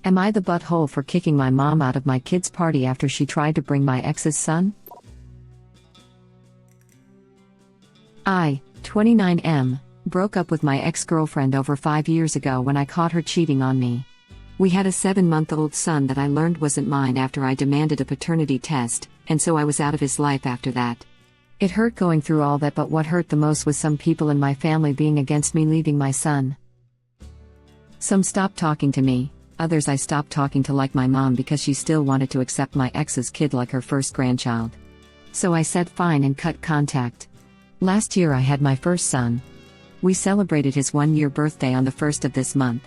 Am I the butthole for kicking my mom out of my kid's party after she tried to bring my ex's son? I, 29M, broke up with my ex-girlfriend over 5 years ago when I caught her cheating on me. We had a 7-month-old son that I learned wasn't mine after I demanded a paternity test, and so I was out of his life after that. It hurt going through all that, but what hurt the most was some people in my family being against me leaving my son. Some stopped talking to me, others I stopped talking to, like my mom, because she still wanted to accept my ex's kid like her first grandchild. So I said fine and cut contact. Last year I had my first son. We celebrated his 1-year birthday on the 1st of this month.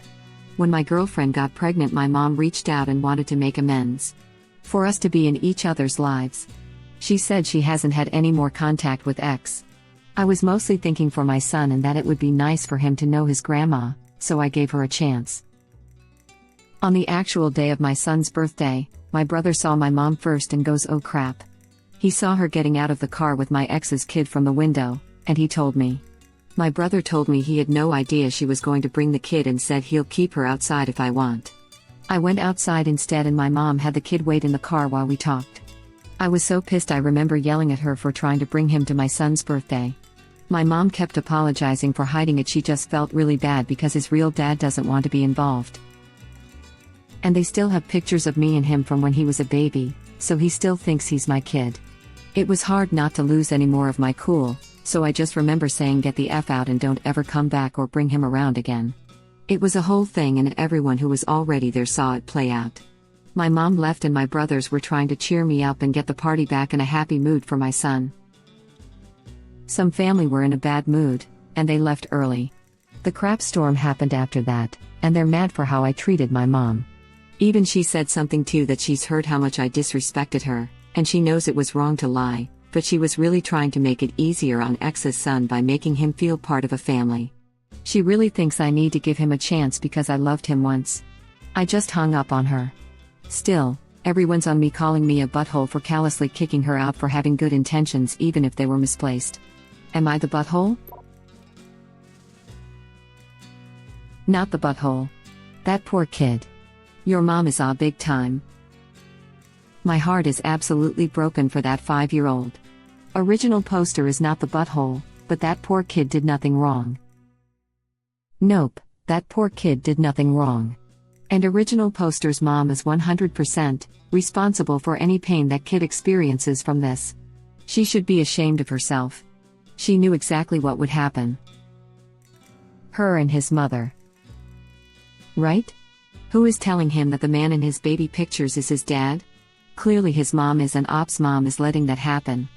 When my girlfriend got pregnant, my mom reached out and wanted to make amends. For us to be in each other's lives. She said she hasn't had any more contact with ex. I was mostly thinking for my son and that it would be nice for him to know his grandma, so I gave her a chance. On the actual day of my son's birthday, my brother saw my mom first and goes, "Oh crap." He saw her getting out of the car with my ex's kid from the window, and he told me. My brother told me he had no idea she was going to bring the kid and said he'll keep her outside if I want. I went outside instead and my mom had the kid wait in the car while we talked. I was so pissed I remember yelling at her for trying to bring him to my son's birthday. My mom kept apologizing for hiding it. She just felt really bad because his real dad doesn't want to be involved. And they still have pictures of me and him from when he was a baby, so he still thinks he's my kid. It was hard not to lose any more of my cool, so I just remember saying get the F out and don't ever come back or bring him around again. It was a whole thing and everyone who was already there saw it play out. My mom left and my brothers were trying to cheer me up and get the party back in a happy mood for my son. Some family were in a bad mood, and they left early. The crap storm happened after that, and they're mad for how I treated my mom. Even she said something too, that she's heard how much I disrespected her, and she knows it was wrong to lie, but she was really trying to make it easier on ex's son by making him feel part of a family. She really thinks I need to give him a chance because I loved him once. I just hung up on her. Still, everyone's on me, calling me a butthole for callously kicking her out for having good intentions even if they were misplaced. Am I the butthole? Not the butthole. That poor kid. Your mom is big time. My heart is absolutely broken for that 5-year-old. Original poster is not the butthole, but that poor kid did nothing wrong. Nope, that poor kid did nothing wrong. And original poster's mom is 100% responsible for any pain that kid experiences from this. She should be ashamed of herself. She knew exactly what would happen. Her and his mother. Right? Who is telling him that the man in his baby pictures is his dad? Clearly his mom is, and Op's mom is letting that happen.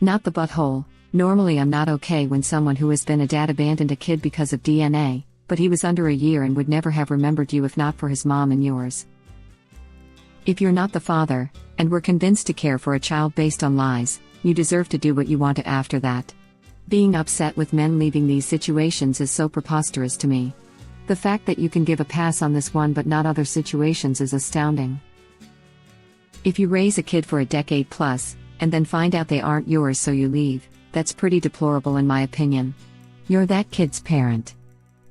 Not the butthole. Normally I'm not okay when someone who has been a dad abandoned a kid because of DNA, but he was under a year and would never have remembered you if not for his mom and yours. If you're not the father, and were convinced to care for a child based on lies, you deserve to do what you want to after that. Being upset with men leaving these situations is so preposterous to me. The fact that you can give a pass on this one but not other situations is astounding. If you raise a kid for a decade plus, and then find out they aren't yours so you leave, that's pretty deplorable in my opinion. You're that kid's parent.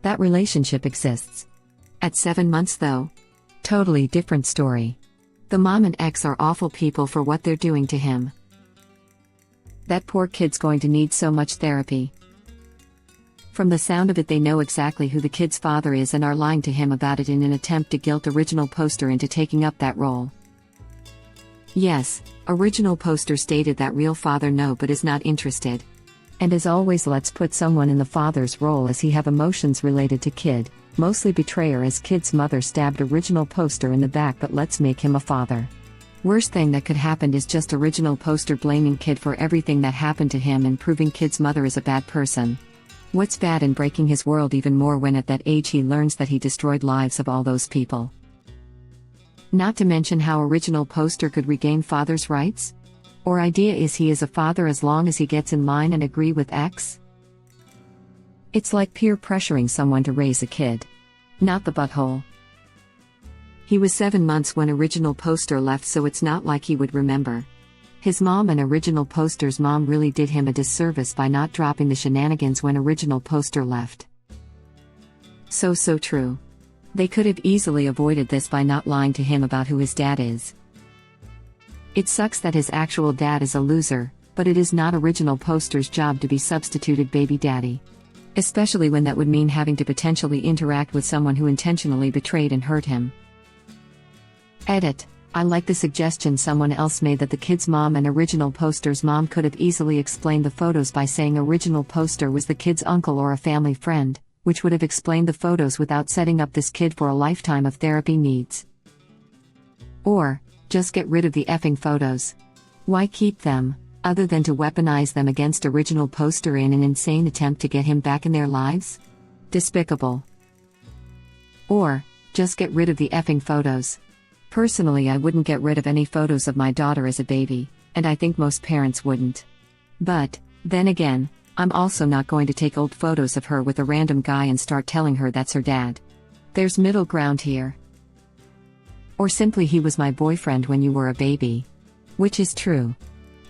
That relationship exists. At 7 months though? Totally different story. The mom and ex are awful people for what they're doing to him. That poor kid's going to need so much therapy. From the sound of it, they know exactly who the kid's father is and are lying to him about it in an attempt to guilt original poster into taking up that role. Yes, original poster stated that real father no but is not interested. And as always, let's put someone in the father's role as he have emotions related to kid, mostly betrayer, as kid's mother stabbed original poster in the back, but let's make him a father. Worst thing that could happen is just original poster blaming kid for everything that happened to him and proving kid's mother is a bad person. What's bad in breaking his world even more when at that age he learns that he destroyed lives of all those people? Not to mention how original poster could regain father's rights? Or idea is he is a father as long as he gets in line and agree with X? It's like peer pressuring someone to raise a kid. Not the butthole. He was 7 months when original poster left, so it's not like he would remember. His mom and original poster's mom really did him a disservice by not dropping the shenanigans when original poster left. So true. They could have easily avoided this by not lying to him about who his dad is. It sucks that his actual dad is a loser, but it is not original poster's job to be substituted baby daddy. Especially when that would mean having to potentially interact with someone who intentionally betrayed and hurt him. Edit. I like the suggestion someone else made that the kid's mom and original poster's mom could have easily explained the photos by saying original poster was the kid's uncle or a family friend, which would have explained the photos without setting up this kid for a lifetime of therapy needs. Or, just get rid of the effing photos. Why keep them, other than to weaponize them against original poster in an insane attempt to get him back in their lives? Despicable. Or, just get rid of the effing photos. Personally, I wouldn't get rid of any photos of my daughter as a baby, and I think most parents wouldn't. But, then again, I'm also not going to take old photos of her with a random guy and start telling her that's her dad. There's middle ground here. Or simply he was my boyfriend when you were a baby. Which is true.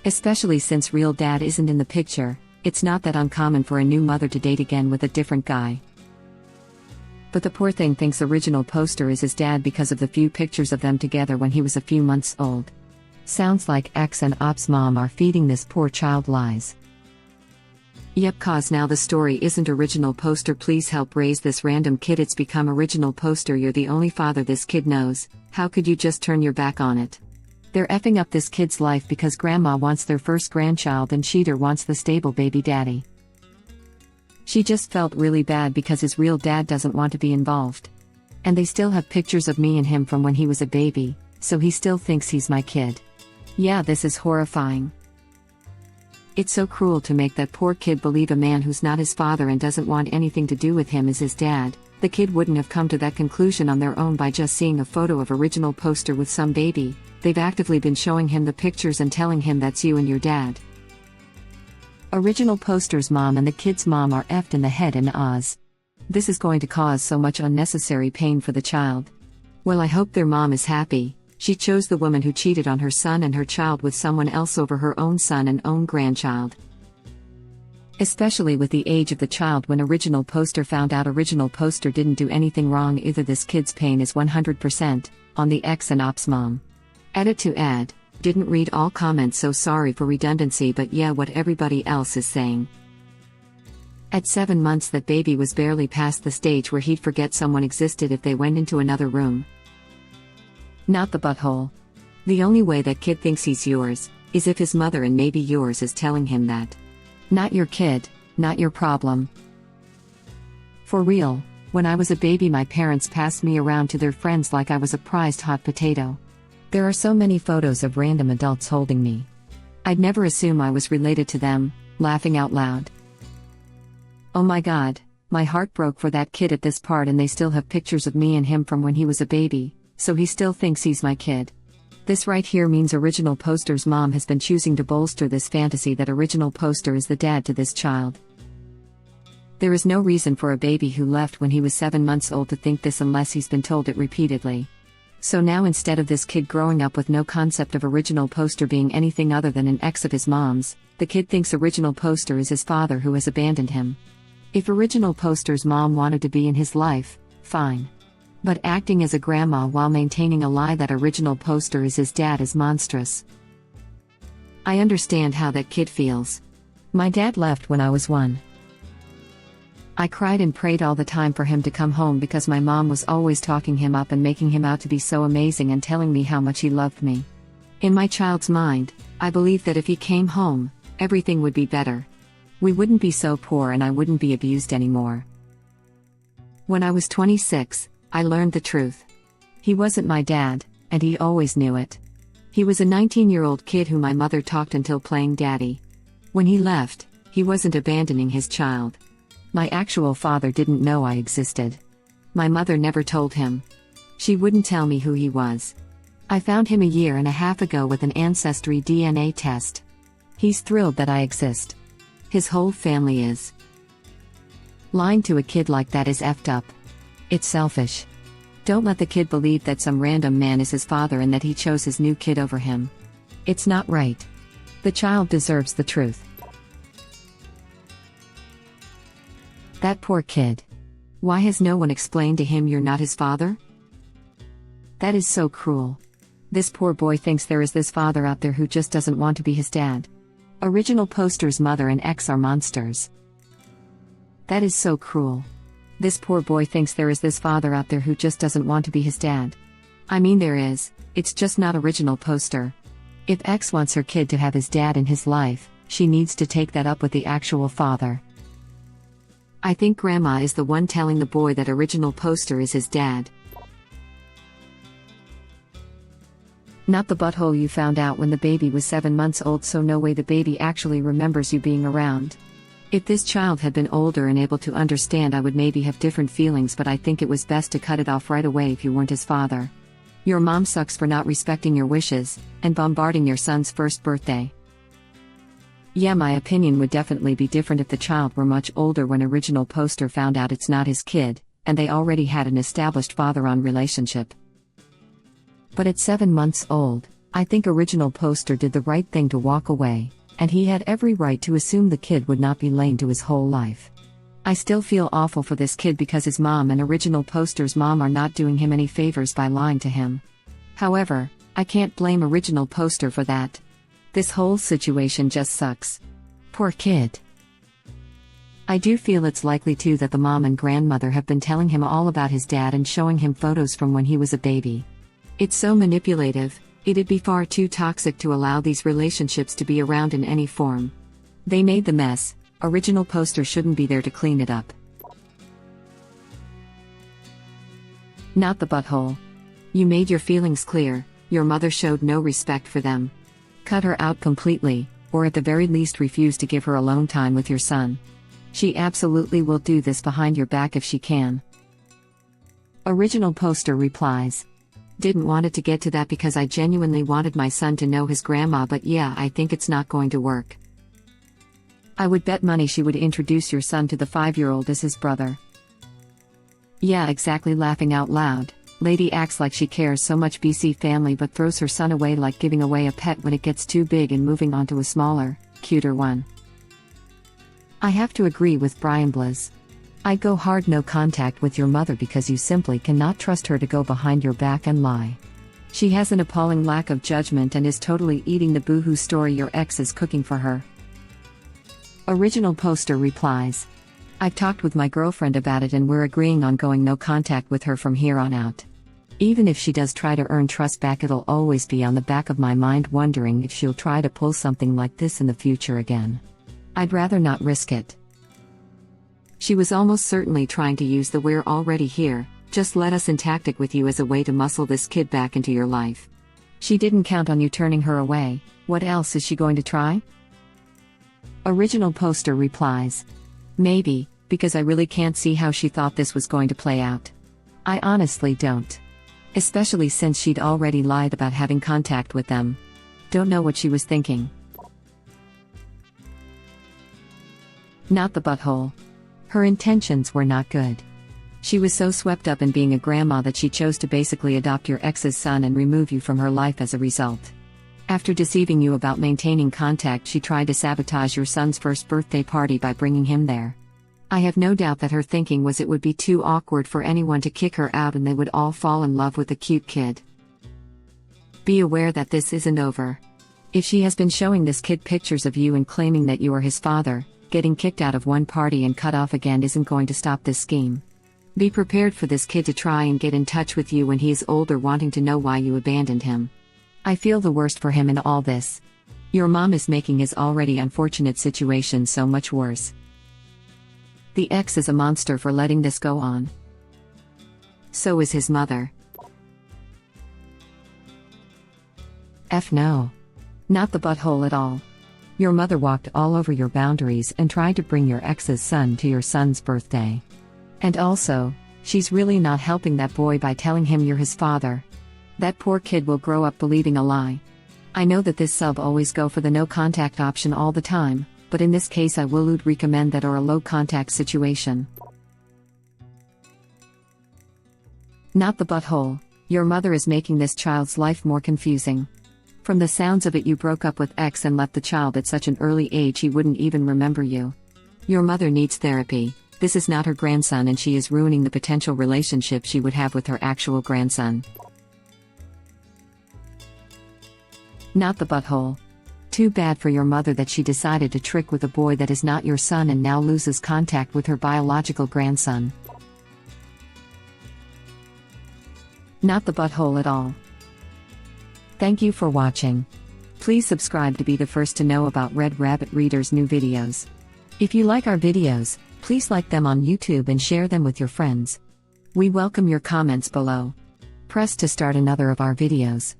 Especially since real dad isn't in the picture, it's not that uncommon for a new mother to date again with a different guy. But the poor thing thinks original poster is his dad because of the few pictures of them together when he was a few months old. Sounds like ex and ops mom are feeding this poor child lies. Yep, cause now the story isn't original poster, please help raise this random kid, it's become original poster, you're the only father this kid knows, how could you just turn your back on it? They're effing up this kid's life because grandma wants their first grandchild and Cheater wants the stable baby daddy. She just felt really bad because his real dad doesn't want to be involved. And they still have pictures of me and him from when he was a baby, so he still thinks he's my kid. Yeah, this is horrifying. It's so cruel to make that poor kid believe a man who's not his father and doesn't want anything to do with him is his dad. The kid wouldn't have come to that conclusion on their own by just seeing a photo of original poster with some baby. They've actively been showing him the pictures and telling him that's you and your dad. Original poster's mom and the kid's mom are effed in the head in Oz. This is going to cause so much unnecessary pain for the child. Well, I hope their mom is happy. She chose the woman who cheated on her son and her child with someone else over her own son and own grandchild. Especially with the age of the child when original poster found out original poster didn't do anything wrong either. This kid's pain is 100% on the ex and ops mom. Edit to add, didn't read all comments, so sorry for redundancy, but yeah, what everybody else is saying. At 7 months that baby was barely past the stage where he'd forget someone existed if they went into another room. Not the butthole. The only way that kid thinks he's yours is if his mother and maybe yours is telling him that. Not your kid, not your problem. For real, when I was a baby my parents passed me around to their friends like I was a prized hot potato. There are so many photos of random adults holding me. I'd never assume I was related to them, laughing out loud. Oh my god, my heart broke for that kid at this part, and they still have pictures of me and him from when he was a baby, so he still thinks he's my kid. This right here means original poster's mom has been choosing to bolster this fantasy that original poster is the dad to this child. There is no reason for a baby who left when he was 7 months old to think this unless he's been told it repeatedly. So now instead of this kid growing up with no concept of original poster being anything other than an ex of his mom's, the kid thinks original poster is his father who has abandoned him. If original poster's mom wanted to be in his life, fine. But acting as a grandma while maintaining a lie that original poster is his dad is monstrous. I understand how that kid feels. My dad left when I was 1. I cried and prayed all the time for him to come home because my mom was always talking him up and making him out to be so amazing and telling me how much he loved me. In my child's mind, I believed that if he came home, everything would be better. We wouldn't be so poor and I wouldn't be abused anymore. When I was 26, I learned the truth. He wasn't my dad, and he always knew it. He was a 19-year-old kid who my mother talked until playing daddy. When he left, he wasn't abandoning his child. My actual father didn't know I existed. My mother never told him. She wouldn't tell me who he was. I found him a year and a half ago with an ancestry DNA test. He's thrilled that I exist. His whole family is. Lying to a kid like that is effed up. It's selfish. Don't let the kid believe that some random man is his father and that he chose his new kid over him. It's not right. The child deserves the truth. That poor kid. Why has no one explained to him you're not his father? That is so cruel. This poor boy thinks there is this father out there who just doesn't want to be his dad. Original poster's mother and ex are monsters. That is so cruel. This poor boy thinks there is this father out there who just doesn't want to be his dad. I mean there is, it's just not original poster. If X wants her kid to have his dad in his life, she needs to take that up with the actual father. I think grandma is the one telling the boy that original poster is his dad. Not the butthole, you found out when the baby was 7 months old, so no way the baby actually remembers you being around. If this child had been older and able to understand, I would maybe have different feelings, but I think it was best to cut it off right away if you weren't his father. Your mom sucks for not respecting your wishes, and bombarding your son's first birthday. Yeah, my opinion would definitely be different if the child were much older when original poster found out it's not his kid, and they already had an established father-on relationship. But at 7 months old, I think original poster did the right thing to walk away, and he had every right to assume the kid would not be lame to his whole life. I still feel awful for this kid because his mom and original poster's mom are not doing him any favors by lying to him. However, I can't blame original poster for that. This whole situation just sucks. Poor kid. I do feel it's likely too that the mom and grandmother have been telling him all about his dad and showing him photos from when he was a baby. It's so manipulative, it'd be far too toxic to allow these relationships to be around in any form. They made the mess, original poster shouldn't be there to clean it up. Not the butthole. You made your feelings clear, your mother showed no respect for them. Cut her out completely, or at the very least refuse to give her alone time with your son. She absolutely will do this behind your back if she can. Original poster replies. Didn't want it to get to that because I genuinely wanted my son to know his grandma, but yeah, I think it's not going to work. I would bet money she would introduce your son to the 5-year-old as his brother. Yeah, exactly, laughing out loud. Lady acts like she cares so much BC family but throws her son away like giving away a pet when it gets too big and moving on to a smaller, cuter one. I have to agree with Brian Blizz. I'd go hard no contact with your mother because you simply cannot trust her to go behind your back and lie. She has an appalling lack of judgment and is totally eating the boohoo story your ex is cooking for her. Original poster replies. I've talked with my girlfriend about it and we're agreeing on going no contact with her from here on out. Even if she does try to earn trust back, it'll always be on the back of my mind wondering if she'll try to pull something like this in the future again. I'd rather not risk it. She was almost certainly trying to use the "we're already here, just let us in" tactic with you as a way to muscle this kid back into your life. She didn't count on you turning her away. What else is she going to try? Original poster replies. Maybe, because I really can't see how she thought this was going to play out. I honestly don't. Especially since she'd already lied about having contact with them. Don't know what she was thinking. Not the butthole. Her intentions were not good. She was so swept up in being a grandma that she chose to basically adopt your ex's son and remove you from her life as a result. After deceiving you about maintaining contact, she tried to sabotage your son's first birthday party by bringing him there. I have no doubt that her thinking was it would be too awkward for anyone to kick her out and they would all fall in love with the cute kid. Be aware that this isn't over. If she has been showing this kid pictures of you and claiming that you are his father, getting kicked out of one party and cut off again isn't going to stop this scheme. Be prepared for this kid to try and get in touch with you when he is older, wanting to know why you abandoned him. I feel the worst for him in all this. Your mom is making his already unfortunate situation so much worse. The ex is a monster for letting this go on. So is his mother. F no. Not the butthole at all. Your mother walked all over your boundaries and tried to bring your ex's son to your son's birthday. And also, she's really not helping that boy by telling him you're his father. That poor kid will grow up believing a lie. I know that this sub always go for the no contact option all the time, but in this case I would recommend that or a low contact situation. Not the butthole. Your mother is making this child's life more confusing. From the sounds of it, you broke up with X and left the child at such an early age he wouldn't even remember you. Your mother needs therapy. This is not her grandson and she is ruining the potential relationship she would have with her actual grandson. Not the butthole. Too bad for your mother that she decided to trick with a boy that is not your son and now loses contact with her biological grandson. Not the butthole at all. Thank you for watching. Please subscribe to be the first to know about Red Rabbit Reader's new videos. If you like our videos, please like them on YouTube and share them with your friends. We welcome your comments below. Press to start another of our videos.